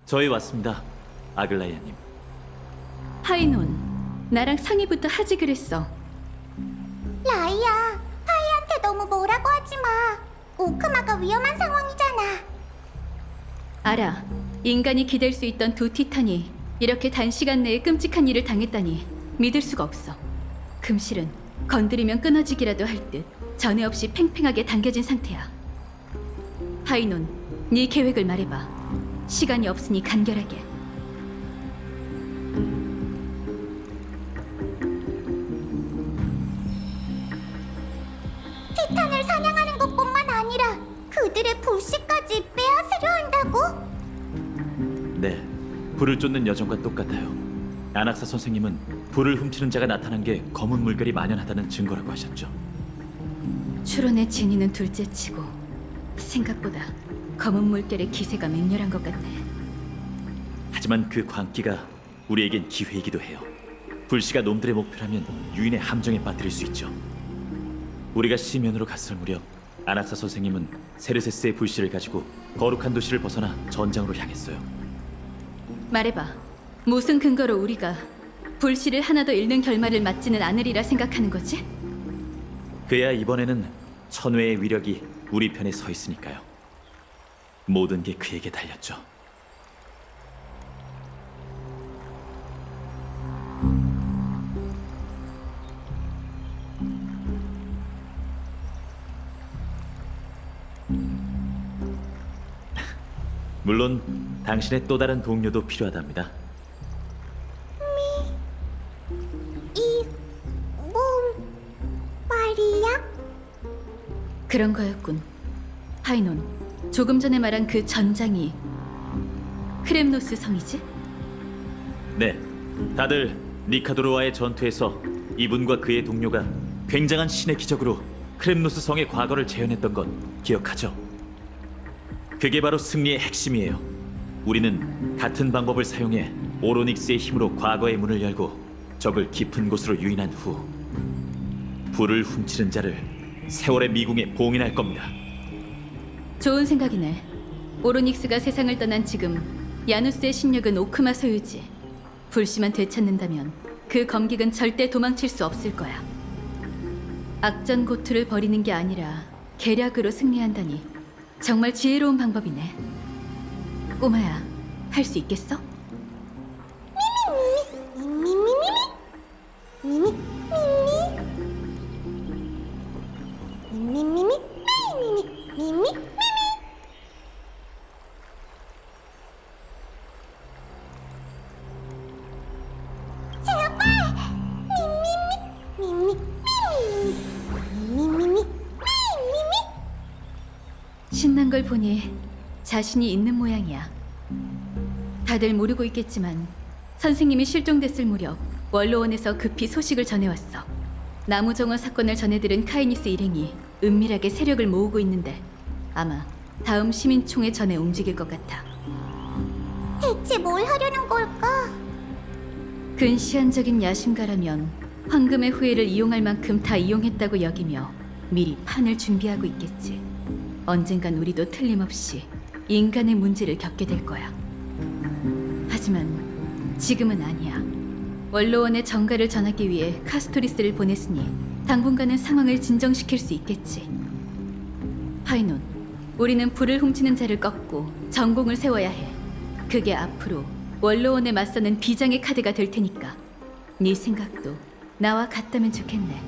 저희 왔습니다, 아글라이아님. 파이논, 나랑 상의부터 하지 그랬어. 라이야, 파이한테 너무 뭐라고 하지 마. 오크마가 위험한 상황이잖아. 알아. 인간이 기댈 수 있던 두 티탄이 이렇게 단시간 내에 끔찍한 일을 당했다니 믿을 수가 없어. 금실은 건드리면 끊어지기라도 할 듯 전에 없이 팽팽하게 당겨진 상태야. 파이논, 네 계획을 말해봐. 시간이 없으니 간결하게. 티탄을 사냥하는 것뿐만 아니라 그들의 불씨까지 빼앗으려 한다고? 네, 불을 쫓는 여정과 똑같아요. 아낙사 선생님은 불을 훔치는 자가 나타난 게 검은 물결이 만연하다는 증거라고 하셨죠. 추론의 진위는 둘째치고 생각보다 검은 물결의 기세가 맹렬한 것 같네. 하지만 그 광기가 우리에겐 기회이기도 해요. 불씨가 놈들의 목표라면 유인의 함정에 빠뜨릴 수 있죠. 우리가 시면으로 갔을 무렵 아낙사 선생님은 세르세스의 불씨를 가지고 거룩한 도시를 벗어나 전장으로 향했어요. 말해봐. 무슨 근거로 우리가 불씨를 하나 더 잃는 결말을 맞지는 않으리라 생각하는 거지? 그야 이번에는 천회의 위력이 우리 편에 서 있으니까요. 모든 게 그에게 달렸죠. 물론 당신의 또 다른 동료도 필요하답니다. 이 몸 말이야? 그런 거였군. 파이논, 조금 전에 말한 그 전장이 크렘노스 성이지? 네, 다들 니카도르와의 전투에서 이분과 그의 동료가 굉장한 신의 기적으로 크렘노스 성의 과거를 재현했던 건 기억하죠? 그게 바로 승리의 핵심이에요. 우리는 같은 방법을 사용해 오로닉스의 힘으로 과거의 문을 열고 적을 깊은 곳으로 유인한 후 불을 훔치는 자를 세월의 미궁에 봉인할 겁니다. 좋은 생각이네. 오로닉스가 세상을 떠난 지금 야누스의 심력은 오크마 소유지. 불씨만 되찾는다면 그 검객은 절대 도망칠 수 없을 거야. 악전고투를 벌이는 게 아니라 계략으로 승리한다니 정말 지혜로운 방법이네. 꼬마야, 할 수 있겠어? 신난 걸 보니 자신이 있는 모양이야. 다들 모르고 있겠지만 선생님이 실종됐을 무렵 원로원에서 급히 소식을 전해왔어. 나무정원 사건을 전해들은 카이니스 일행이 은밀하게 세력을 모으고 있는데 아마 다음 시민총회 전에 움직일 것 같아. 대체 뭘 하려는 걸까? 근시안적인 야심가라면 황금의 후예를 이용할 만큼 다 이용했다고 여기며 미리 판을 준비하고 있겠지. 언젠간 우리도 틀림없이 인간의 문제를 겪게 될 거야. 하지만 지금은 아니야. 원로원의 정가를 전하기 위해 카스토리스를 보냈으니 당분간은 상황을 진정시킬 수 있겠지. 파이논, 우리는 불을 훔치는 자를 꺾고 전공을 세워야 해. 그게 앞으로 원로원에 맞서는 비장의 카드가 될 테니까 네 생각도 나와 같다면 좋겠네.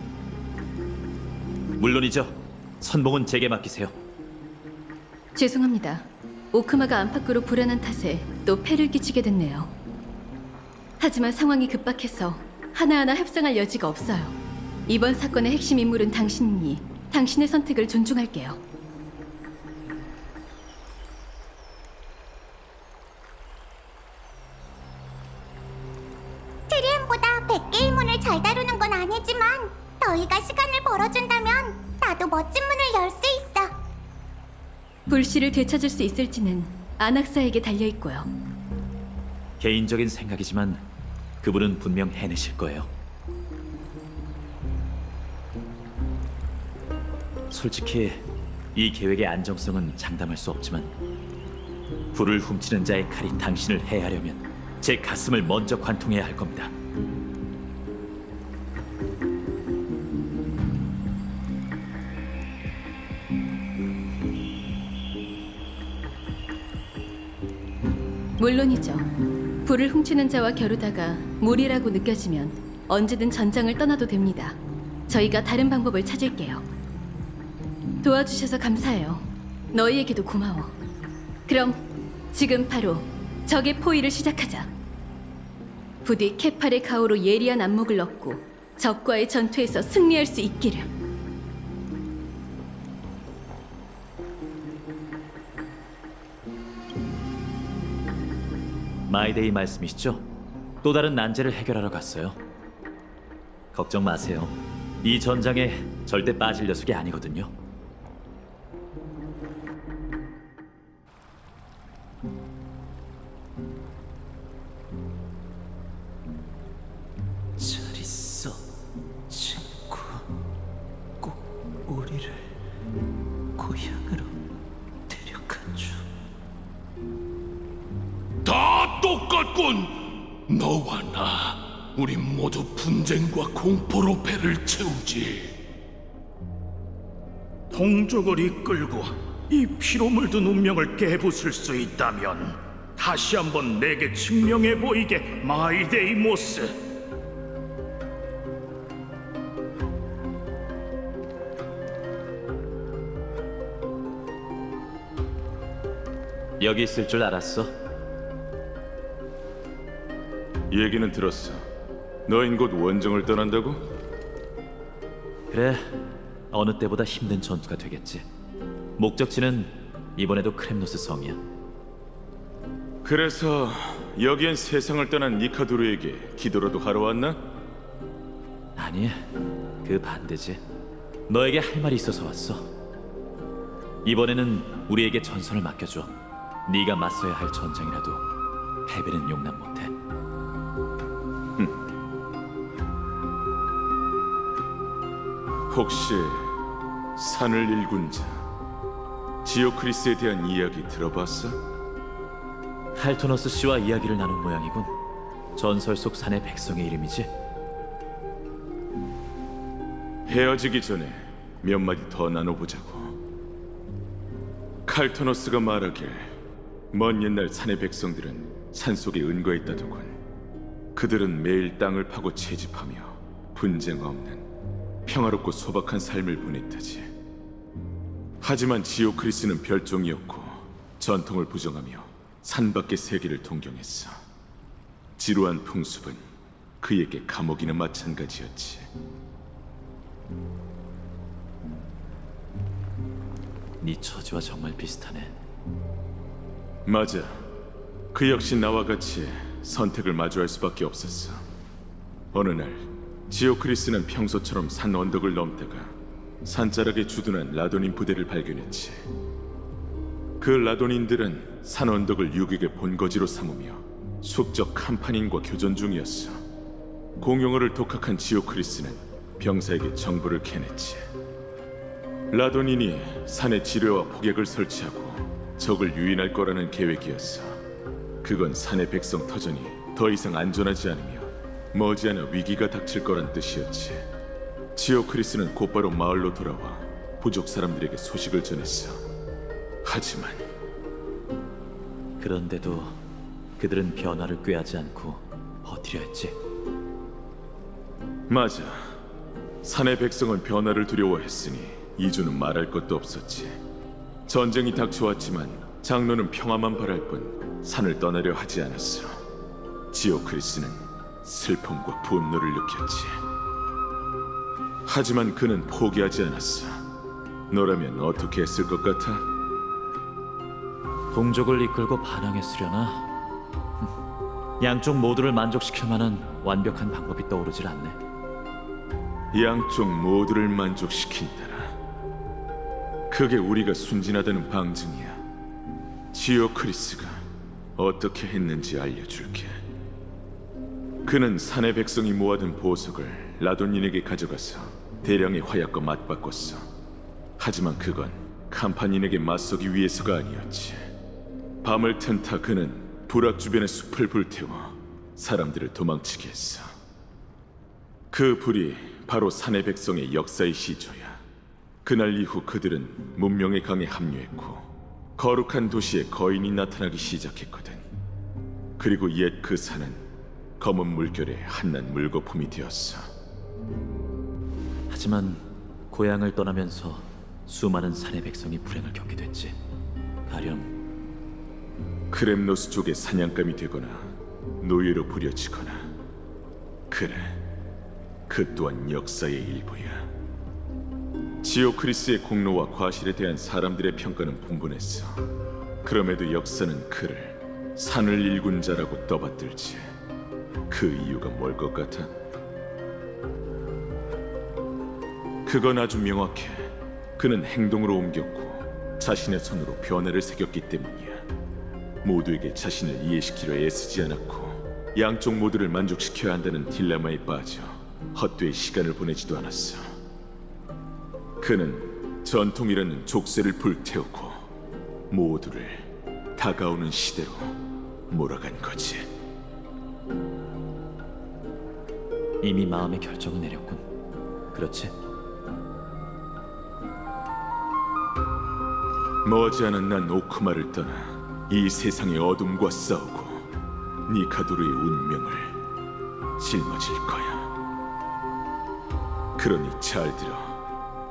물론이죠. 선봉은 제게 맡기세요. 죄송합니다. 오크마가 안팎으로 불안한 탓에 또 폐를 끼치게 됐네요. 하지만 상황이 급박해서 하나하나 협상할 여지가 없어요. 이번 사건의 핵심 인물은 당신이니 당신의 선택을 존중할게요. 트리엠보다 100개의 문을 잘 다루는 건 아니지만 너희가 시간을 벌어준다면 나도 멋진 문을 열 수 있어. 불씨를 되찾을 수 있을지는 아낙사에게 달려있고요. 개인적인 생각이지만 그분은 분명 해내실 거예요. 솔직히 이 계획의 안정성은 장담할 수 없지만 불을 훔치는 자의 칼이 당신을 해하려면 제 가슴을 먼저 관통해야 할 겁니다. 물론이죠. 불을 훔치는 자와 겨루다가 무리라고 느껴지면 언제든 전장을 떠나도 됩니다. 저희가 다른 방법을 찾을게요. 도와주셔서 감사해요. 너희에게도 고마워. 그럼 지금 바로 적의 포위를 시작하자. 부디 케팔의 가오로 예리한 안목을 얻고 적과의 전투에서 승리할 수 있기를. 마이데이 말씀이시죠? 또 다른 난제를 해결하러 갔어요. 걱정 마세요. 이 전장에 절대 빠질 녀석이 아니거든요. 잘 있어, 친구. 꼭 우리를 고향으로 데려가줘. 다 똑같군. 너와 나, 우리 모두 분쟁과 공포로 배를 채우지. 동족을 이끌고 이 피로 물든 운명을 깨부술 수 있다면 다시 한번 내게 증명해 보이게, 마이데이모스. 여기 있을 줄 알았어. 얘기는 들었어. 너흰 곧 원정을 떠난다고? 그래, 어느 때보다 힘든 전투가 되겠지. 목적지는 이번에도 크렘노스 성이야. 그래서 여기엔 세상을 떠난 니카도르에게 기도라도 하러 왔나? 아니, 그 반대지. 너에게 할 말이 있어서 왔어. 이번에는 우리에게 전선을 맡겨줘. 네가 맞서야 할 전장이라도 패배는 용납 못해. 혹시 산을 일군 자 지오크리스에 대한 이야기 들어봤어? 칼토너스 씨와 이야기를 나눈 모양이군. 전설 속 산의 백성의 이름이지. 헤어지기 전에 몇 마디 더 나눠보자고. 칼토너스가 말하길 먼 옛날 산의 백성들은 산속에 은거했다더군. 그들은 매일 땅을 파고 채집하며 분쟁 없는 평화롭고 소박한 삶을 보냈다지. 하지만 지오크리스는 별종이었고 전통을 부정하며 산밖의 세계를 동경했어. 지루한 풍습은 그에게 감옥이나 마찬가지였지. 네 처지와 정말 비슷하네. 맞아. 그 역시 나와 같이 선택을 마주할 수밖에 없었어. 어느 날 지오크리스는 평소처럼 산 언덕을 넘다가 산자락에 주둔한 라도닌 부대를 발견했지. 그 라도닌들은 산 언덕을 유격의 본거지로 삼으며 숙적 캄파닌과 교전 중이었어. 공용어를 독학한 지오크리스는 병사에게 정보를 캐냈지. 라도닌이 산에 지뢰와 폭격을 설치하고 적을 유인할 거라는 계획이었어. 그건 산의 백성 터전이 더 이상 안전하지 않으며 머지않아 위기가 닥칠 거란 뜻이었지. 지오크리스는 곧바로 마을로 돌아와 부족 사람들에게 소식을 전했어. 하지만 그런데도 그들은 변화를 꾀하지 않고 버티려 했지. 맞아. 산의 백성은 변화를 두려워했으니 이주는 말할 것도 없었지. 전쟁이 닥쳐왔지만 장로는 평화만 바랄 뿐 산을 떠나려 하지 않았어. 지오크리스는 슬픔과 분노를 느꼈지. 하지만 그는 포기하지 않았어. 너라면 어떻게 했을 것 같아? 동족을 이끌고 반항했으려나? 양쪽 모두를 만족시킬 만한 완벽한 방법이 떠오르질 않네. 양쪽 모두를 만족시킨다라. 그게 우리가 순진하다는 방증이야. 지오크리스가 어떻게 했는지 알려줄게. 그는 산의 백성이 모아둔 보석을 라돈인에게 가져가서 대량의 화약과 맞바꿨어. 하지만 그건 캄파닌에게 맞서기 위해서가 아니었지. 밤을 틈타 그는 부락 주변의 숲을 불태워 사람들을 도망치게 했어. 그 불이 바로 산의 백성의 역사의 시초야. 그날 이후 그들은 문명의 강에 합류했고 거룩한 도시에 거인이 나타나기 시작했거든. 그리고 옛 그 산은 검은 물결의 한낱 물거품이 되었어. 하지만 고향을 떠나면서 수많은 산의 백성이 불행을 겪게 됐지. 가령 크렘노스 쪽의 사냥감이 되거나 노예로 부려지거나. 그래, 그 또한 역사의 일부야. 지오크리스의 공로와 과실에 대한 사람들의 평가는 분분했어. 그럼에도 역사는 그를 산을 일군 자라고 떠받들지. 그 이유가 뭘 것 같아? 그건 아주 명확해. 그는 행동으로 옮겼고 자신의 손으로 변화를 새겼기 때문이야. 모두에게 자신을 이해시키려 애쓰지 않았고 양쪽 모두를 만족시켜야 한다는 딜레마에 빠져 헛되이 시간을 보내지도 않았어. 그는 전통이라는 족쇄를 불태우고 모두를 다가오는 시대로 몰아간 거지. 이미 마음의 결정을 내렸군. 그렇지? 머지않은 난 오크마를 떠나 이 세상의 어둠과 싸우고 니카도르의 운명을 짊어질 거야. 그러니 잘 들어.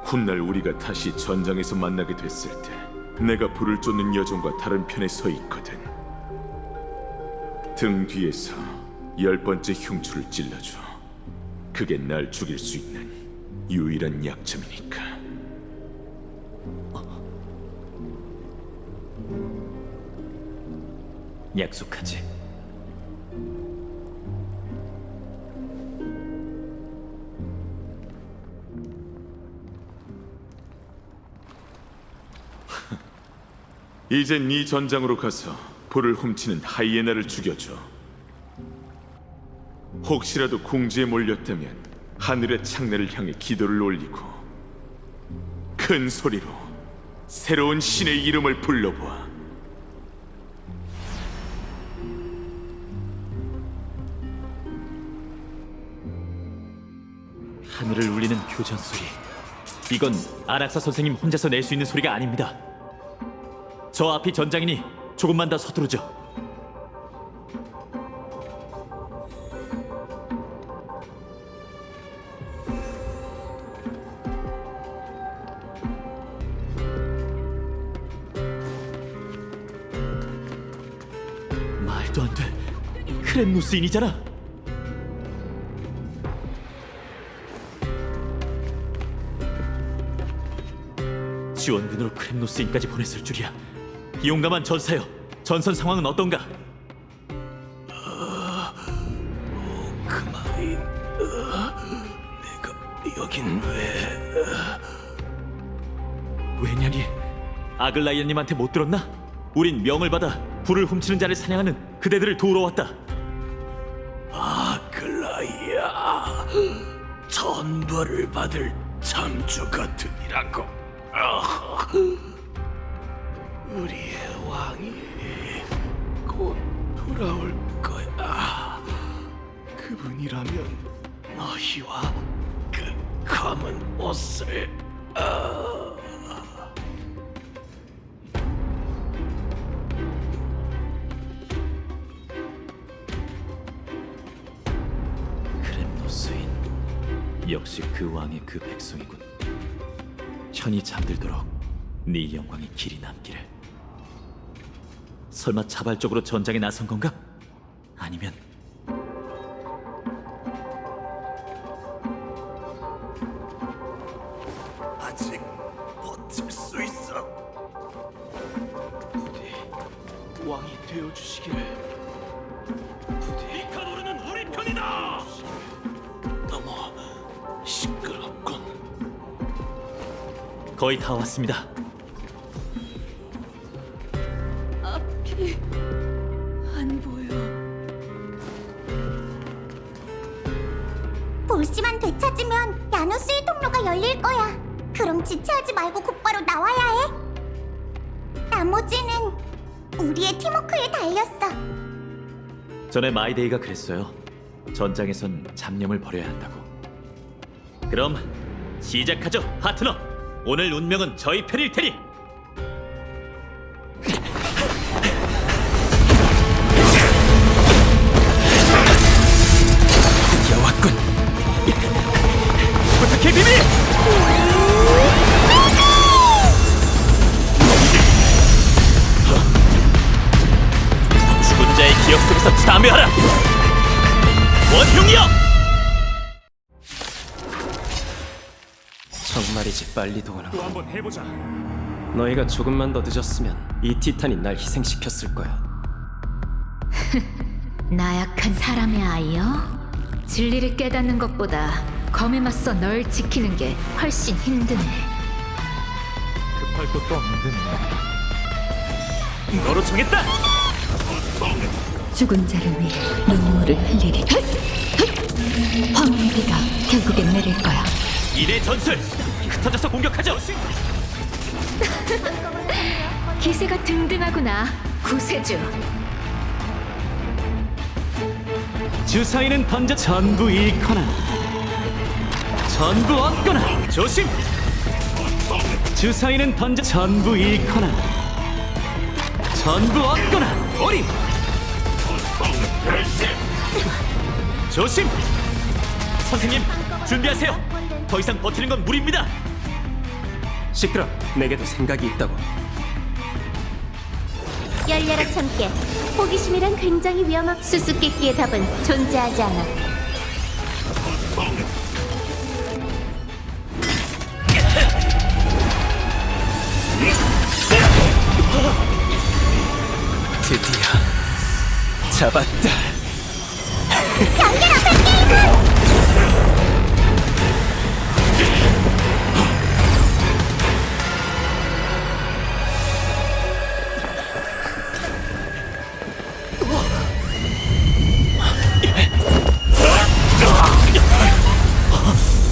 훗날 우리가 다시 전장에서 만나게 됐을 때 내가 불을 쫓는 여종과 다른 편에 서 있거든. 등 뒤에서 10번째 흉추를 찔러줘. 그게 날 죽일 수 있는 유일한 약점이니까. 약속하지. 이젠 네 전장으로 가서 불을 훔치는 하이에나를 죽여줘. 혹시라도 궁지에 몰렸다면 하늘의 창내를 향해 기도를 올리고 큰 소리로 새로운 신의 이름을 불러보아. 하늘을 울리는 교전 소리. 이건 아락사 선생님 혼자서 낼 수 있는 소리가 아닙니다. 저 앞이 전장이니 조금만 더 서두르죠. 말도 안 돼. 크렘누스인이잖아. 지원군으로 크렘노스인까지 보냈을 줄이야. 용감한 전사여, 전선 상황은 어떤가? 그마인, 내가 여긴 왜냐니? 아글라이언님한테 못 들었나? 우린 명을 받아 불을 훔치는 자를 사냥하는 그대들을 도우러 왔다. 아글라이아, 전벌을 받을 잠주 같으니라고. 우리의 왕이 곧 돌아올 거야. 그분이라면 너희와 그 검은 옷을 크렘노스인, 역시 그 왕의 그 백성이군. 현이 잠들도록 네 영광이 길이 남기를. 설마 자발적으로 전장에 나선 건가? 아니면 아직 버틸 수 있어. 부디 왕이 되어주시기를. 부디 이카도르는 우리 편이다. 너무 시끄럽군. 거의 다 왔습니다. 앞이 안 보여. 볼시만 되찾으면 야누스의 통로가 열릴 거야. 그럼 지체하지 말고 곧바로 나와야 해. 나머지는 우리의 팀워크에 달렸어. 전에 마이데이가 그랬어요. 전장에선 잡념을 버려야 한다고. 그럼 시작하죠, 파트너. 오늘 운명은 저희 편일 테니. 드디어 왔군. 부탁해, 비비! 죽은 자의 기억 속에서 참여하라! 원흉이여! 정말이지 빨리도 오는 또 한번 해보자. 너희가 조금만 더 늦었으면 이 티탄이 날 희생시켰을 거야. 나약한 사람의 아이여? 진리를 깨닫는 것보다 검에 맞서 널 지키는 게 훨씬 힘드네. 급할 것도 없는데 너로 정했다! 죽은 자를 위해 눈물을 흘리리. 황혼의 비가 결국엔 내릴 거야. 이대 전술! 흩어져서 공격하죠! 기세가 등등하구나, 구세주. 주사위는 던져 전부 잃거나 전부 얻거나. 조심! 주사위는 던져 전부 잃거나 전부 얻거나. 어림. 조심! 선생님, 준비하세요! 더 이상 버티는 건 무리입니다! 시끄러. 내게도 생각이 있다고. 열려라 참깨. 호기심이란 굉장히 위험한 수수께끼의 답은 존재하지 않아. 드디어 잡았다.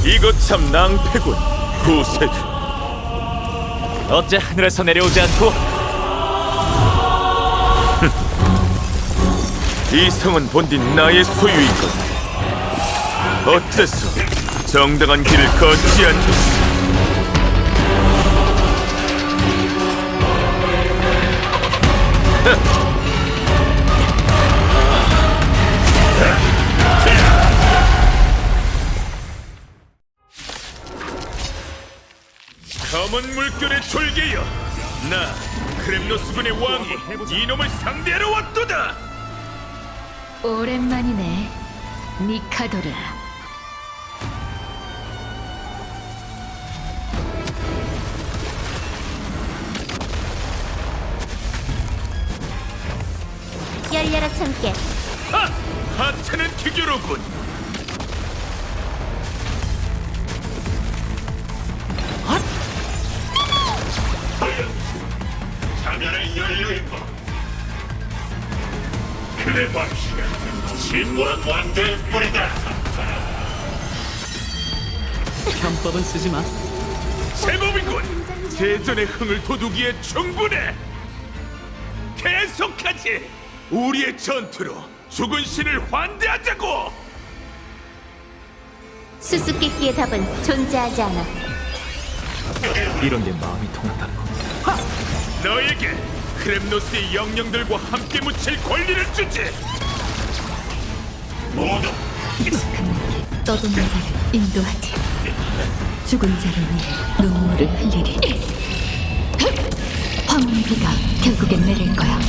이거 참 낭패군, 구세주. 어째 하늘에서 내려오지 않고 이 성은 본디 나의 소유이건 어째서 정당한 길을 걷지 않겠어? 검은 물결의 졸개여, 나 크렘노스군의 왕이 이놈을 상대하러 왔도다. 오랜만이네, 니카도르. 열려라 참깨. 하찮은 기교로군. 자멸의 연료의 법. 그의 방식은 진물한 왕조의 뿌리다. 편법은 쓰지 마. 제법이군. 제전의 흥을 돋우기에 충분해. 계속하지. 우리의 전투로 죽은 신을 환대하자고. 수수께끼의 답은 존재하지 않아. 이런 게 마음이 통한다는 거. 너에게 크렘노스의 영령들과 함께 묻힐 권리를 주지. 모두 떠도는 자를 인도하지. 죽은 자를 위해 눈물을 흘리리. 황혼의 비가 결국엔 내릴 거야.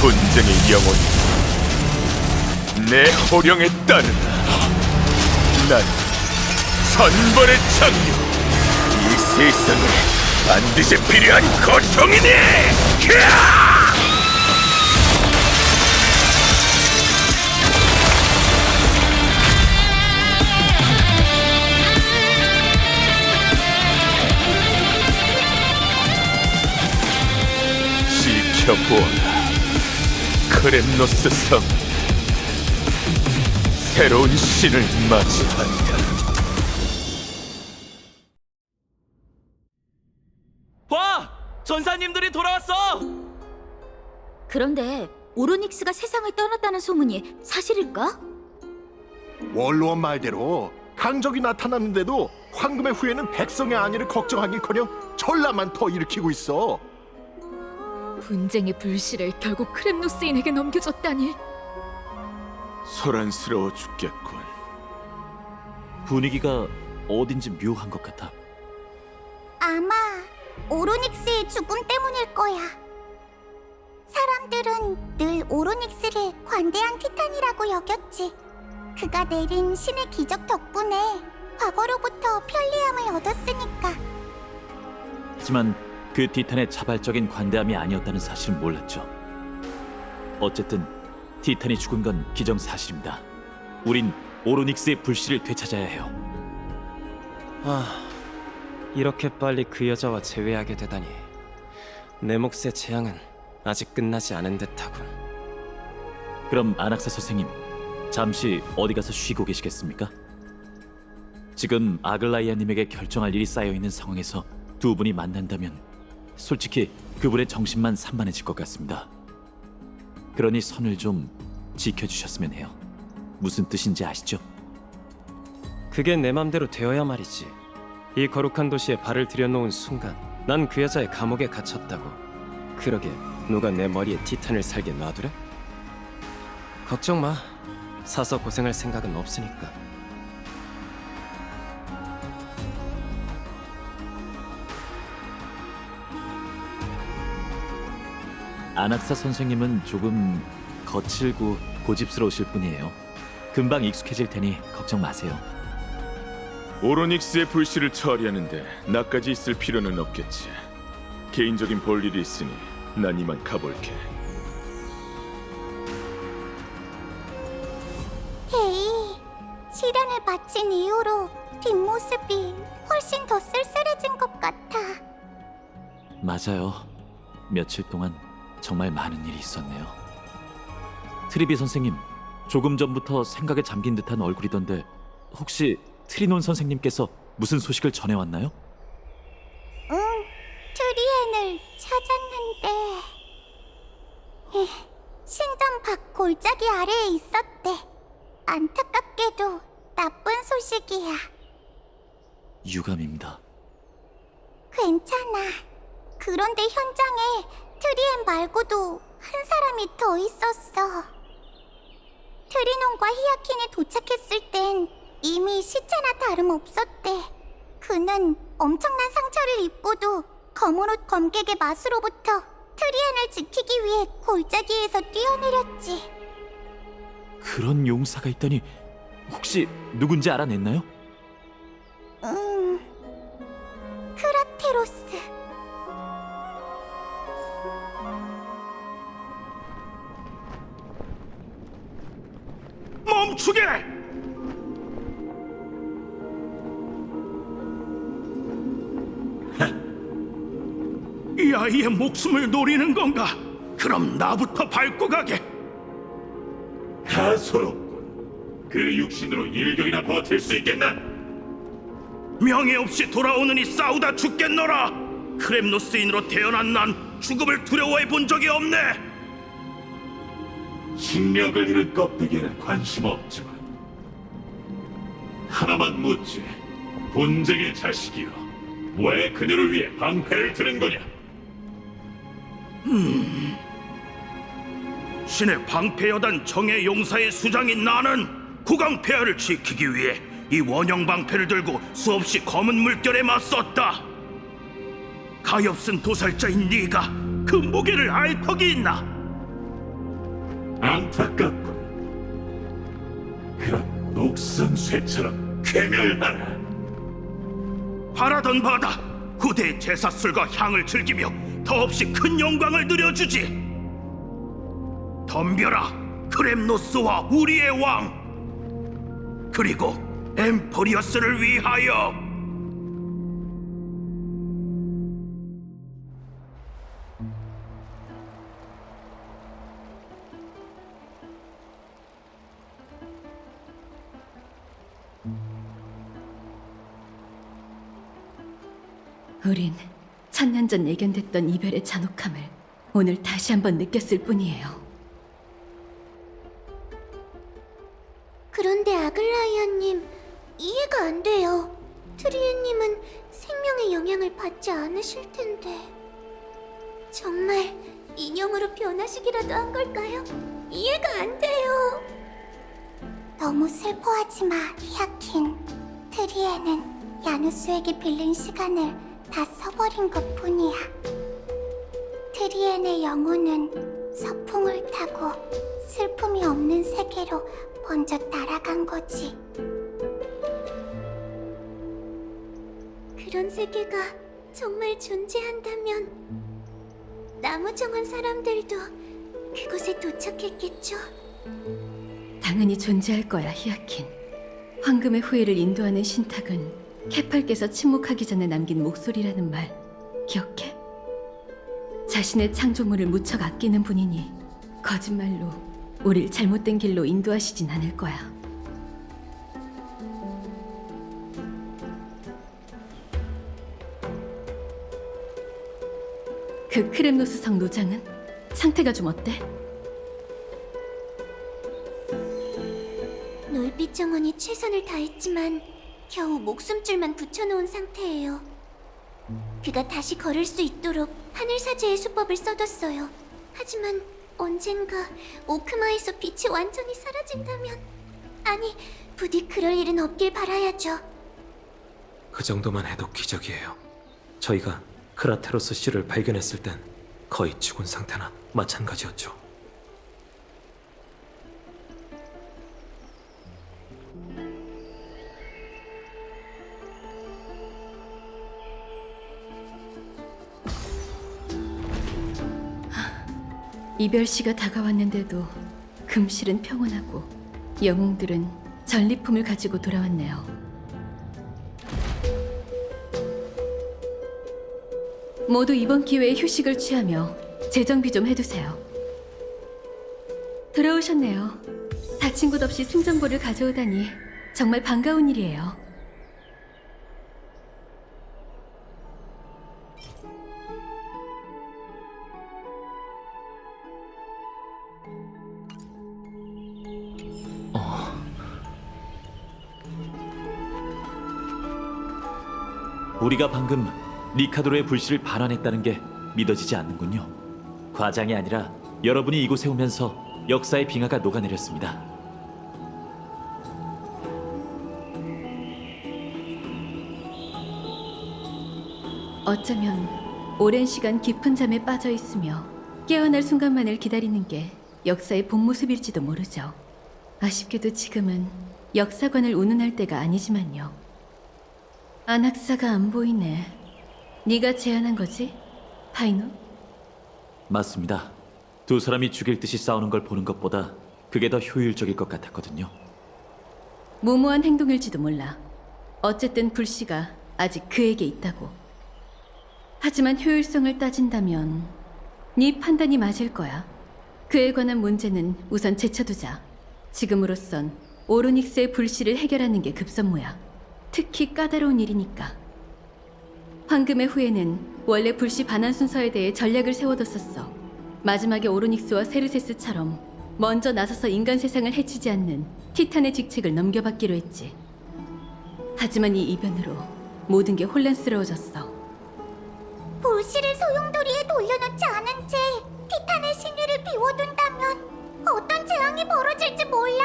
분쟁의 영혼이 내 호령에 따르라. 난 천벌의 장류, 이 세상에 반드시 필요한 고통이니! 지켜보아라, 크렘노스 성, 새로운 신을 맞이한다. 봐! 전사님들이 돌아왔어! 그런데 오로닉스가 세상을 떠났다는 소문이 사실일까? 원로원 말대로 강적이 나타났는데도 황금의 후예는 백성의 안위를 걱정하기커녕 전란만 더 일으키고 있어. 분쟁의 불씨를 결국 크렘노스인에게 넘겨줬다니. 소란스러워 죽겠군. 분위기가 어딘지 묘한 것 같아. 아마 오로닉스의 죽음 때문일 거야. 사람들은 늘 오로닉스를 관대한 티탄이라고 여겼지. 그가 내린 신의 기적 덕분에 과거로부터 편리함을 얻었으니까. 하지만 그 티탄의 자발적인 관대함이 아니었다는 사실은 몰랐죠. 어쨌든 티탄이 죽은 건 기정사실입니다. 우린 오로닉스의 불씨를 되찾아야 해요. 아, 이렇게 빨리 그 여자와 재회하게 되다니. 내 몫의 재앙은 아직 끝나지 않은 듯하군. 그럼 아낙사 선생님, 잠시 어디 가서 쉬고 계시겠습니까? 지금 아글라이아님에게 결정할 일이 쌓여있는 상황에서 두 분이 만난다면 솔직히 그분의 정신만 산만해질 것 같습니다. 그러니 선을 좀 지켜주셨으면 해요. 무슨 뜻인지 아시죠? 그게 내 맘대로 되어야 말이지. 이 거룩한 도시에 발을 들여놓은 순간 난 그 여자의 감옥에 갇혔다고. 그러게 누가 내 머리에 티탄을 살게 놔두래? 걱정 마. 사서 고생할 생각은 없으니까. 아낙사 선생님은 조금 거칠고 고집스러우실 분이에요. 금방 익숙해질 테니 걱정 마세요. 오로닉스의 불씨를 처리하는데 나까지 있을 필요는 없겠지. 개인적인 볼 일이 있으니 난 이만 가볼게. 헤이, 시련을 마친 이후로 뒷모습이 훨씬 더 쓸쓸해진 것 같아. 맞아요. 며칠 동안 정말 많은 일이 있었네요. 트리비 선생님, 조금 전부터 생각에 잠긴 듯한 얼굴이던데 혹시 트리논 선생님께서 무슨 소식을 전해왔나요? 응, 트리엔을 찾았는데 신전 밖 골짜기 아래에 있었대. 안타깝게도 나쁜 소식이야. 유감입니다. 괜찮아. 그런데 현장에 트리엔 말고도 한 사람이 더 있었어. 트리논과 히아킨이 도착했을 땐 이미 시체나 다름없었대. 그는 엄청난 상처를 입고도 검은 옷 검객의 마수로부터 트리엔을 지키기 위해 골짜기에서 뛰어내렸지. 그런 용사가 있다니 혹시 누군지 알아냈나요? 크라테로스. 멈추게! 이 아이의 목숨을 노리는 건가? 그럼 나부터 밟고 가게. 다소롭군. 그 육신으로 일격이나 버틸 수 있겠나? 명예 없이 돌아오느니 싸우다 죽겠노라. 크렘노스인으로 태어난 난 죽음을 두려워해 본 적이 없네. 식력을 잃은 껍데기에는 관심 없지만 하나만 묻지. 본쟁의 자식이여, 왜 그녀를 위해 방패를 드는 거냐? 신의 방패여단 정예 용사의 수장인 나는 국왕폐하를 지키기 위해 이 원형 방패를 들고 수없이 검은 물결에 맞섰다. 가엾은 도살자인 네가 그 무게를 알 턱이 있나? 안타깝군. 그런 녹슨 쇠처럼 괴멸하라. 바라던 바다 후대의 제사술과 향을 즐기며 더없이 큰 영광을 누려주지. 덤벼라, 크렘노스와 우리의 왕, 그리고 엠포리어스를 위하여. 우린 1000년 전 예견됐던 이별의 잔혹함을 오늘 다시 한번 느꼈을 뿐이에요. 그런데 아글라이아님, 이해가 안 돼요. 트리에님은 생명의 영향을 받지 않으실 텐데 정말 인형으로 변하시기라도 한 걸까요? 이해가 안 돼요. 너무 슬퍼하지 마, 히아킨. 트리에는 야누스에게 빌린 시간을 다 써버린 것뿐이야. 트리엔의 영혼은 서풍을 타고 슬픔이 없는 세계로 먼저 날아간 거지. 그런 세계가 정말 존재한다면 나무정원 사람들도 그곳에 도착했겠죠? 당연히 존재할 거야, 히아킨. 황금의 후예를 인도하는 신탁은 케팔께서 침묵하기 전에 남긴 목소리라는 말 기억해? 자신의 창조물을 무척 아끼는 분이니 거짓말로 우릴 잘못된 길로 인도하시진 않을 거야. 그 크렘노스 성 노장은 상태가 좀 어때? 놀빛 정원이 최선을 다했지만 겨우 목숨줄만 붙여놓은 상태예요. 그가 다시 걸을 수 있도록 하늘사제의 수법을 써뒀어요. 하지만 언젠가 오크마에서 빛이 완전히 사라진다면, 아니, 부디 그럴 일은 없길 바라야죠. 그 정도만 해도 기적이에요. 저희가 크라테로스 씨를 발견했을 땐 거의 죽은 상태나 마찬가지였죠. 이별시가 다가왔는데도 금실은 평온하고 영웅들은 전리품을 가지고 돌아왔네요. 모두 이번 기회에 휴식을 취하며 재정비 좀 해두세요. 돌아오셨네요. 다친 곳 없이 승전보를 가져오다니 정말 반가운 일이에요. 우리가 방금 니카도로의 불씨를 반환했다는 게 믿어지지 않는군요. 과장이 아니라 여러분이 이곳에 오면서 역사의 빙하가 녹아내렸습니다. 어쩌면 오랜 시간 깊은 잠에 빠져 있으며 깨어날 순간만을 기다리는 게 역사의 본 모습일지도 모르죠. 아쉽게도 지금은 역사관을 운운할 때가 아니지만요. 안악사가 안 보이네. 네가 제안한 거지, 파이노? 맞습니다. 두 사람이 죽일 듯이 싸우는 걸 보는 것보다 그게 더 효율적일 것 같았거든요. 무모한 행동일지도 몰라. 어쨌든 불씨가 아직 그에게 있다고. 하지만 효율성을 따진다면 네 판단이 맞을 거야. 그에 관한 문제는 우선 제쳐두자. 지금으로선 오로닉스의 불씨를 해결하는 게 급선무야. 특히 까다로운 일이니까. 황금의 후예는 원래 불씨 반환 순서에 대해 전략을 세워뒀었어. 마지막에 오로닉스와 세르세스처럼 먼저 나서서 인간 세상을 해치지 않는 티탄의 직책을 넘겨받기로 했지. 하지만 이 이변으로 모든 게 혼란스러워졌어. 불씨를 소용돌이에 돌려놓지 않은 채 티탄의 신위를 비워둔다면 어떤 재앙이 벌어질지 몰라.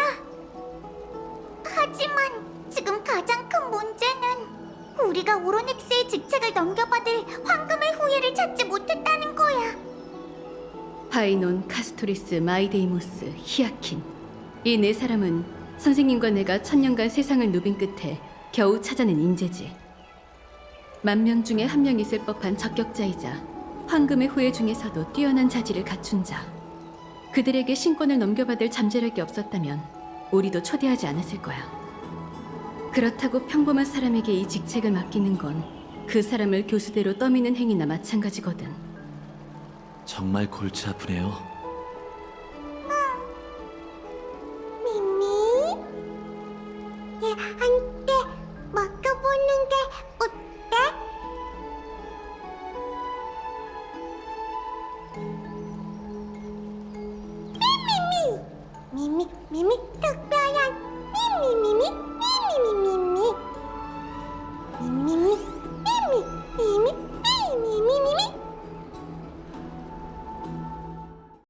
하지만 지금 가장 큰 문제는 우리가 오로닉스의 직책을 넘겨받을 황금의 후예를 찾지 못했다는 거야. 파이논, 카스토리스, 마이데이모스, 히아킨. 이 네 사람은 선생님과 내가 1000년간 세상을 누빈 끝에 겨우 찾아낸 인재지. 10,000명 중에 한 명 있을 법한 적격자이자 황금의 후예 중에서도 뛰어난 자질을 갖춘 자. 그들에게 신권을 넘겨받을 잠재력이 없었다면 우리도 초대하지 않았을 거야. 그렇다고 평범한 사람에게 이 직책을 맡기는 건 그 사람을 교수대로 떠미는 행위나 마찬가지거든. 정말 골치 아프네요. 미미? 얘한테 맡겨보는 게 어때? 미미 특별한 미미미미